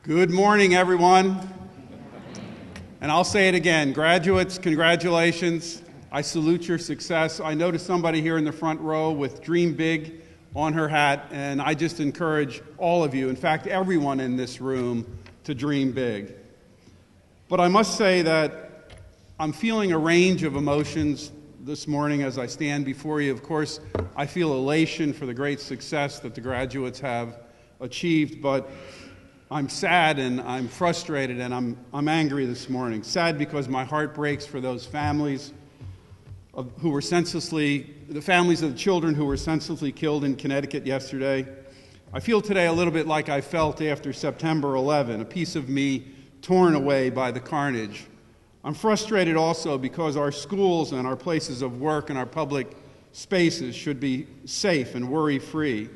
Good morning, everyone. And I'll say it again, graduates, congratulations. I salute your success. I noticed somebody here in the front row with Dream Big on her hat, and I just encourage all of you, in fact, everyone in this room, to dream big. But I must say that I'm feeling a range of emotions this morning as I stand before you. Of course, I feel elation for the great success that the graduates have achieved, but I'm sad and I'm frustrated and I'm angry this morning. Sad because my heart breaks for those families who were the families of the children who were senselessly killed in Connecticut yesterday. I feel today a little bit like I felt after September 11, a piece of me torn away by the carnage. I'm frustrated also because our schools and our places of work and our public spaces should be safe and worry-free.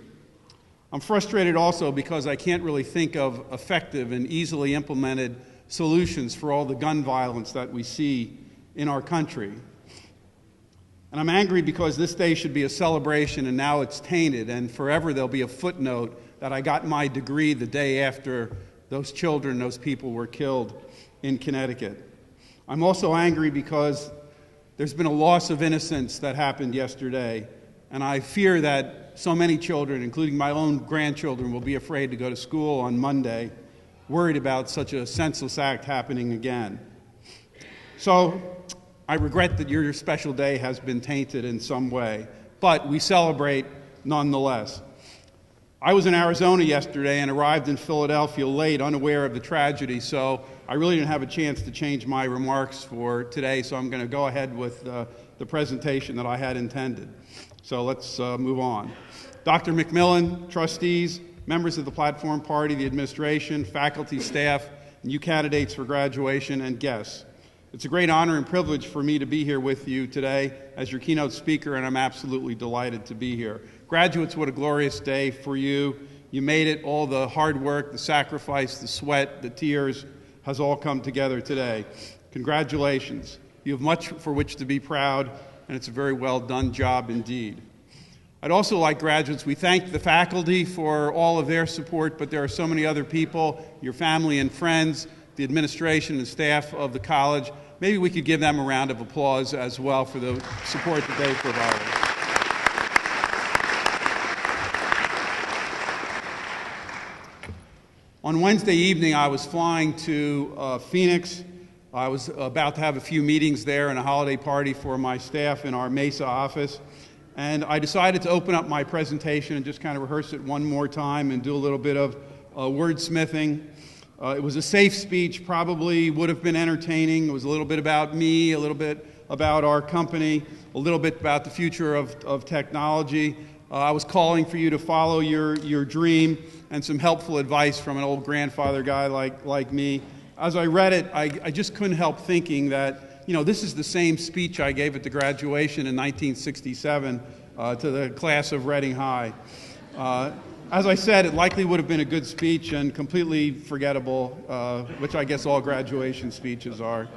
I'm frustrated also because I can't really think of effective and easily implemented solutions for all the gun violence that we see in our country. And I'm angry because this day should be a celebration and now it's tainted, and forever there'll be a footnote that I got my degree the day after those children, those people were killed in Connecticut. I'm also angry because there's been a loss of innocence that happened yesterday, and I fear that so many children, including my own grandchildren, will be afraid to go to school on Monday, worried about such a senseless act happening again. So I regret that your special day has been tainted in some way, but we celebrate nonetheless. I was in Arizona yesterday and arrived in Philadelphia late, unaware of the tragedy, so I really didn't have a chance to change my remarks for today, so I'm going to go ahead with the presentation that I had intended. So let's move on. Dr. McMillan, trustees, members of the platform party, the administration, faculty, staff, and you candidates for graduation, and guests. It's a great honor and privilege for me to be here with you today as your keynote speaker, and I'm absolutely delighted to be here. Graduates, what a glorious day for you. You made it. All the hard work, the sacrifice, the sweat, the tears has all come together today. Congratulations. You have much for which to be proud, and it's a very well done job indeed. I'd also like graduates, we thank the faculty for all of their support, but there are so many other people, your family and friends, the administration and staff of the college. Maybe we could give them a round of applause as well for the support that they provided. On Wednesday evening, I was flying to Phoenix. I was about to have a few meetings there and a holiday party for my staff in our Mesa office. And I decided to open up my presentation and just kind of rehearse it one more time and do a little bit of wordsmithing. It was a safe speech, probably would have been entertaining. It was a little bit about me, a little bit about our company, a little bit about the future of technology. I was calling for you to follow your dream and some helpful advice from an old grandfather guy like me. As I read it, I just couldn't help thinking that, this is the same speech I gave at the graduation in 1967 to the class of Reading High. As I said, it likely would have been a good speech and completely forgettable, which I guess all graduation speeches are.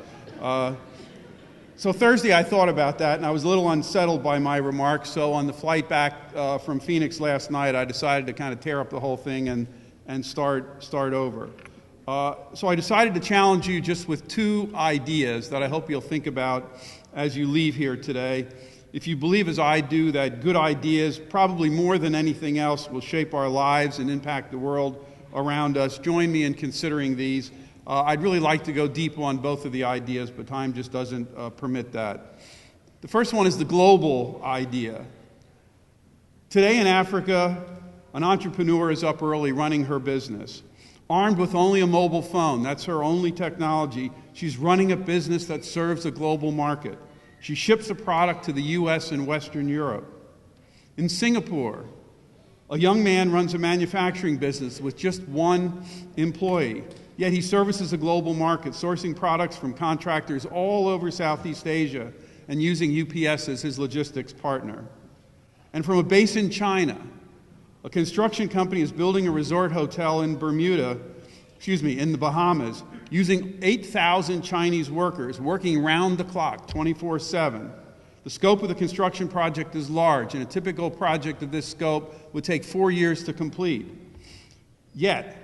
So Thursday I thought about that, and I was a little unsettled by my remarks, so on the flight back from Phoenix last night, I decided to kind of tear up the whole thing and start over. So I decided to challenge you just with two ideas that I hope you'll think about as you leave here today. If you believe as I do that good ideas, probably more than anything else, will shape our lives and impact the world around us, join me in considering these. I'd really like to go deep on both of the ideas, but time just doesn't permit that. The first one is the global idea. Today in Africa, an entrepreneur is up early running her business. Armed with only a mobile phone, that's her only technology, she's running a business that serves a global market. She ships a product to the U.S. and Western Europe. In Singapore, a young man runs a manufacturing business with just one employee, yet he services a global market, sourcing products from contractors all over Southeast Asia and using UPS as his logistics partner. And from a base in China, a construction company is building a resort hotel in in the Bahamas, using 8,000 Chinese workers working round the clock, 24/7. The scope of the construction project is large, and a typical project of this scope would take 4 years to complete. Yet,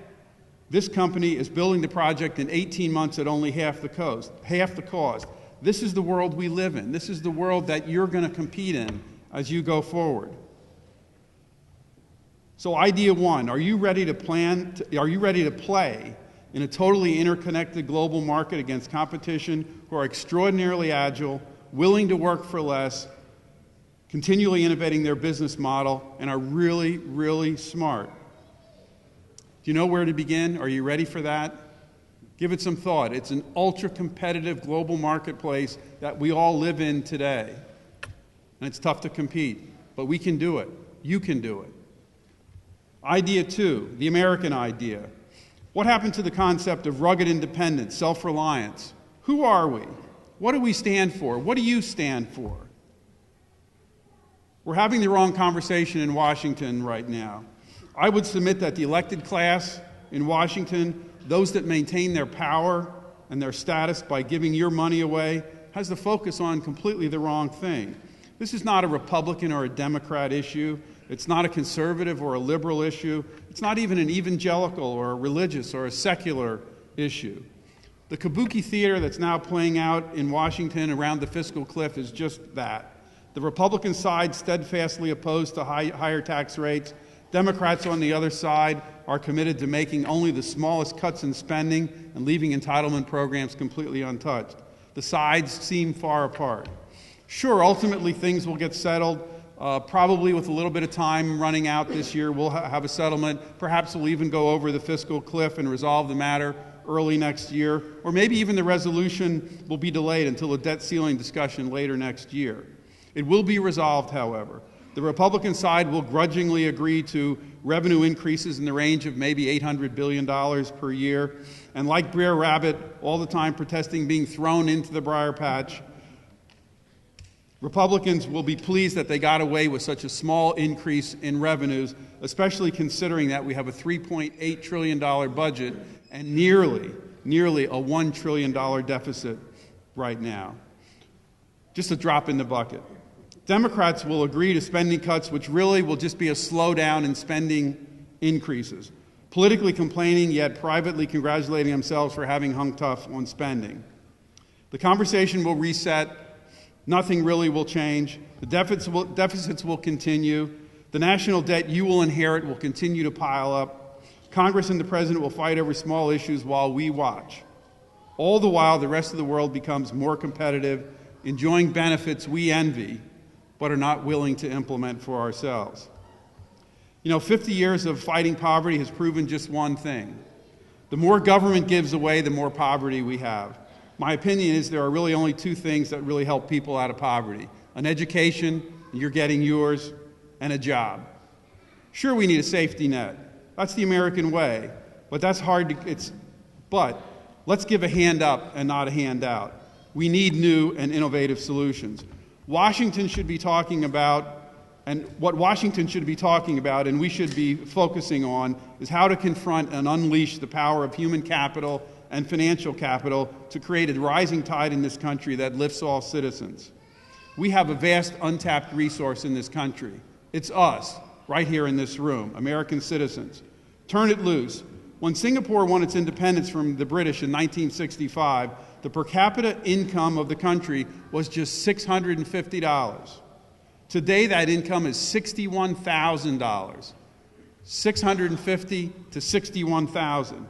This company is building the project in 18 months at only half the cost. This is the world we live in. This is the world that you're going to compete in as you go forward. So idea one, are you ready to play in a totally interconnected global market against competition who are extraordinarily agile, willing to work for less, continually innovating their business model, and are really, really smart? Do you know where to begin? Are you ready for that? Give it some thought. It's an ultra-competitive global marketplace that we all live in today. And it's tough to compete, but we can do it. You can do it. Idea two, the American idea. What happened to the concept of rugged independence, self-reliance? Who are we? What do we stand for? What do you stand for? We're having the wrong conversation in Washington right now. I would submit that the elected class in Washington, those that maintain their power and their status by giving your money away, has the focus on completely the wrong thing. This is not a Republican or a Democrat issue. It's not a conservative or a liberal issue. It's not even an evangelical or a religious or a secular issue. The kabuki theater that's now playing out in Washington around the fiscal cliff is just that. The Republican side steadfastly opposed to higher tax rates. Democrats on the other side are committed to making only the smallest cuts in spending and leaving entitlement programs completely untouched. The sides seem far apart. Sure, ultimately things will get settled. Probably with a little bit of time running out this year, we'll have a settlement. Perhaps we'll even go over the fiscal cliff and resolve the matter early next year. Or maybe even the resolution will be delayed until a debt ceiling discussion later next year. It will be resolved, however. The Republican side will grudgingly agree to revenue increases in the range of maybe $800 billion per year. And like Brer Rabbit, all the time protesting being thrown into the briar patch, Republicans will be pleased that they got away with such a small increase in revenues, especially considering that we have a $3.8 trillion budget and nearly a $1 trillion deficit right now. Just a drop in the bucket. Democrats will agree to spending cuts, which really will just be a slowdown in spending increases, politically complaining yet privately congratulating themselves for having hung tough on spending. The conversation will reset. Nothing really will change. The deficits will continue. The national debt you will inherit will continue to pile up. Congress and the president will fight over small issues while we watch. All the while, the rest of the world becomes more competitive, enjoying benefits we envy, but are not willing to implement for ourselves. 50 years of fighting poverty has proven just one thing. The more government gives away, the more poverty we have. My opinion is there are really only two things that really help people out of poverty: an education, you're getting yours, and a job. Sure, we need a safety net. That's the American way, but that's hard to, but let's give a hand up and not a handout. We need new and innovative solutions. Washington should be talking about, and what Washington should be talking about and we should be focusing on is how to confront and unleash the power of human capital and financial capital to create a rising tide in this country that lifts all citizens. We have a vast untapped resource in this country. It's us, right here in this room, American citizens. Turn it loose. When Singapore won its independence from the British in 1965, the per capita income of the country was just $650. Today, that income is $61,000. $650 to $61,000.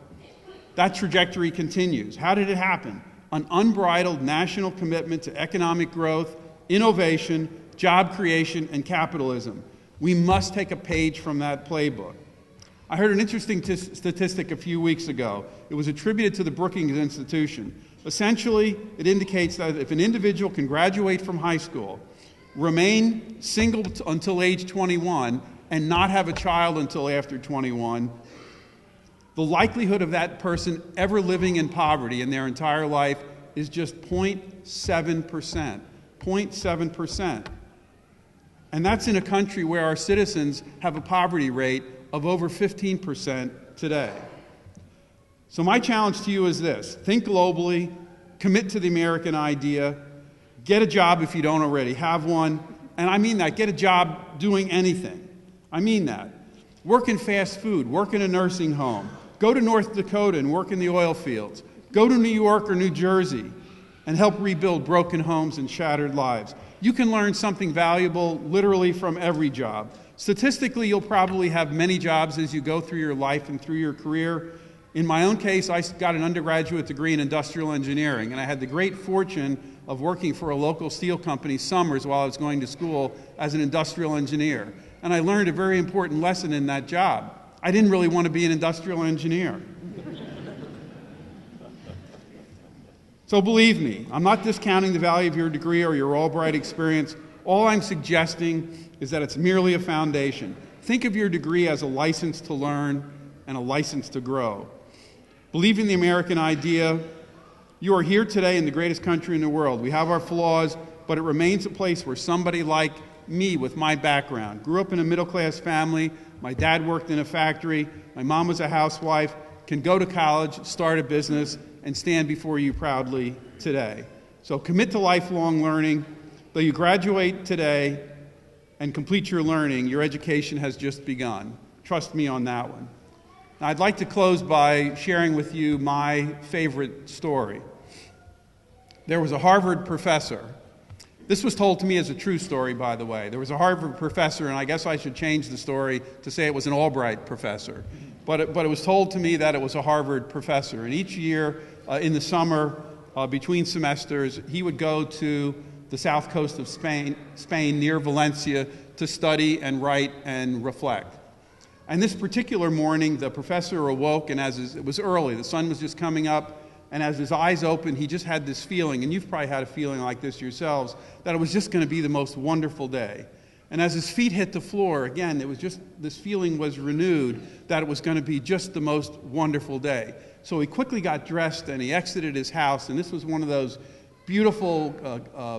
That trajectory continues. How did it happen? An unbridled national commitment to economic growth, innovation, job creation, and capitalism. We must take a page from that playbook. I heard an interesting statistic a few weeks ago. It was attributed to the Brookings Institution. Essentially, it indicates that if an individual can graduate from high school, remain single until age 21, and not have a child until after 21, the likelihood of that person ever living in poverty in their entire life is just 0.7%. 0.7%. And that's in a country where our citizens have a poverty rate of over 15% today. So my challenge to you is this: think globally, commit to the American idea, get a job if you don't already have one, and I mean that, get a job doing anything. I mean that. Work in fast food, work in a nursing home, Go to North Dakota and work in the oil fields. Go to New York or New Jersey and help rebuild broken homes and shattered lives. You can learn something valuable literally from every job. Statistically, you'll probably have many jobs as you go through your life and through your career. In my own case, I got an undergraduate degree in industrial engineering, and I had the great fortune of working for a local steel company summers while I was going to school as an industrial engineer. And I learned a very important lesson in that job. I didn't really want to be an industrial engineer. So believe me, I'm not discounting the value of your degree or your Albright experience. All I'm suggesting is that it's merely a foundation. Think of your degree as a license to learn and a license to grow. Believe in the American idea. You are here today in the greatest country in the world. We have our flaws, but it remains a place where somebody like me with my background, grew up in a middle-class family, my dad worked in a factory, my mom was a housewife, can go to college, start a business, and stand before you proudly today. So commit to lifelong learning. Though you graduate today and complete your learning, your education has just begun. Trust me on that one. Now, I'd like to close by sharing with you my favorite story. There was a Harvard professor. This was told to me as a true story, by the way. There was a Harvard professor, and I guess I should change the story to say it was an Albright professor. But it was told to me that it was a Harvard professor. And each year in the summer, between semesters, he would go to the south coast of Spain near Valencia, to study and write and reflect. And this particular morning, the professor awoke, and it was early, the sun was just coming up, and as his eyes opened, he just had this feeling, and you've probably had a feeling like this yourselves, that it was just going to be the most wonderful day. And as his feet hit the floor, again, it was just, this feeling was renewed that it was going to be just the most wonderful day. So he quickly got dressed and he exited his house, and this was one of those beautiful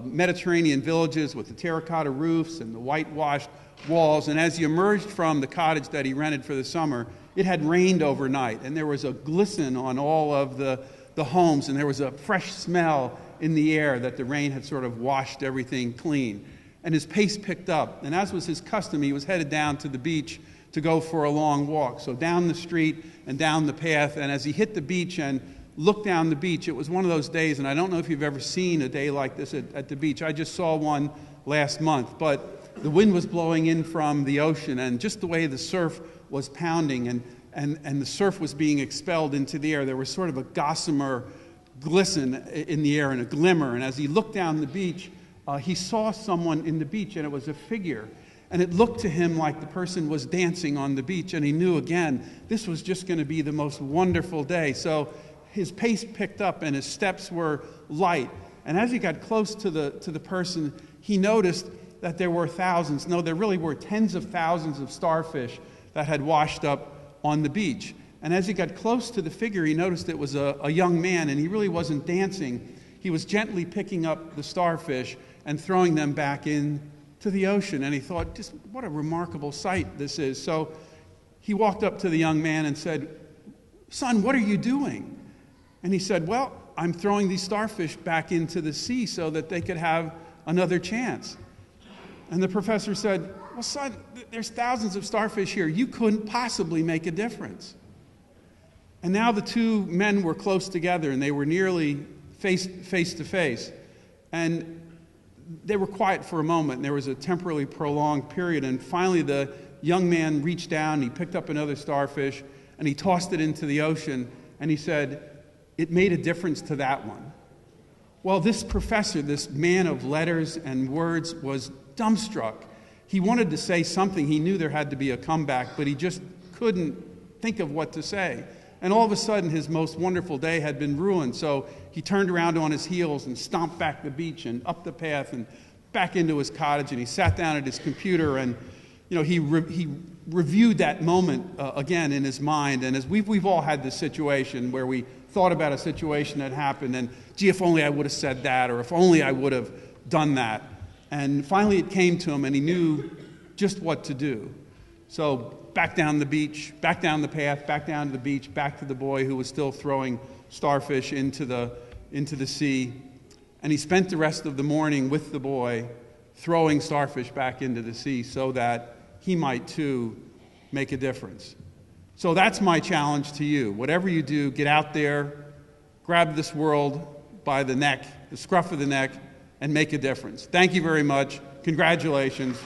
Mediterranean villages with the terracotta roofs and the whitewashed walls. And as he emerged from the cottage that he rented for the summer, it had rained overnight, and there was a glisten on all of the homes, and there was a fresh smell in the air that the rain had sort of washed everything clean. And his pace picked up, and as was his custom, he was headed down to the beach to go for a long walk. So down the street and down the path, and as he hit the beach and looked down the beach, it was one of those days, and I don't know if you've ever seen a day like this at the beach. I just saw one last month, but the wind was blowing in from the ocean, and just the way the surf was pounding and the surf was being expelled into the air, there was sort of a gossamer glisten in the air and a glimmer. And as he looked down the beach, he saw someone in the beach, and it was a figure. And it looked to him like the person was dancing on the beach, and he knew again, this was just going to be the most wonderful day. So his pace picked up and his steps were light. And as he got close to the person, he noticed that there were thousands, no, there really were tens of thousands of starfish that had washed up on the beach. And as he got close to the figure, he noticed it was a young man, and he really wasn't dancing. He was gently picking up the starfish and throwing them back into the ocean. And he thought, just what a remarkable sight this is. So he walked up to the young man and said, "Son, what are you doing?" And he said, "Well, I'm throwing these starfish back into the sea so that they could have another chance." And the professor said, "Well, son, there's thousands of starfish here. You couldn't possibly make a difference." And now the two men were close together, and they were nearly face to face. And they were quiet for a moment, and there was a temporarily prolonged period. And finally, the young man reached down, and he picked up another starfish, and he tossed it into the ocean, and he said, "It made a difference to that one." Well, this professor, this man of letters and words, was dumbstruck. He wanted to say something. He knew there had to be a comeback, but he just couldn't think of what to say. And all of a sudden, his most wonderful day had been ruined. So he turned around on his heels and stomped back the beach and up the path and back into his cottage, and he sat down at his computer, and he reviewed that moment again in his mind. And as we've all had this situation where we thought about a situation that happened, and gee, if only I would have said that, or if only I would have done that. And finally it came to him, and he knew just what to do. So back down the beach, back down the path, back down to the beach, back to the boy who was still throwing starfish into the sea. And he spent the rest of the morning with the boy throwing starfish back into the sea so that he might too make a difference. So that's my challenge to you. Whatever you do, get out there, grab this world by the neck, the scruff of the neck, and make a difference. Thank you very much. Congratulations.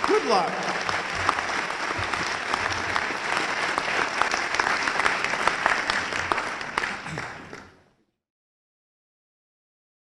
Good luck.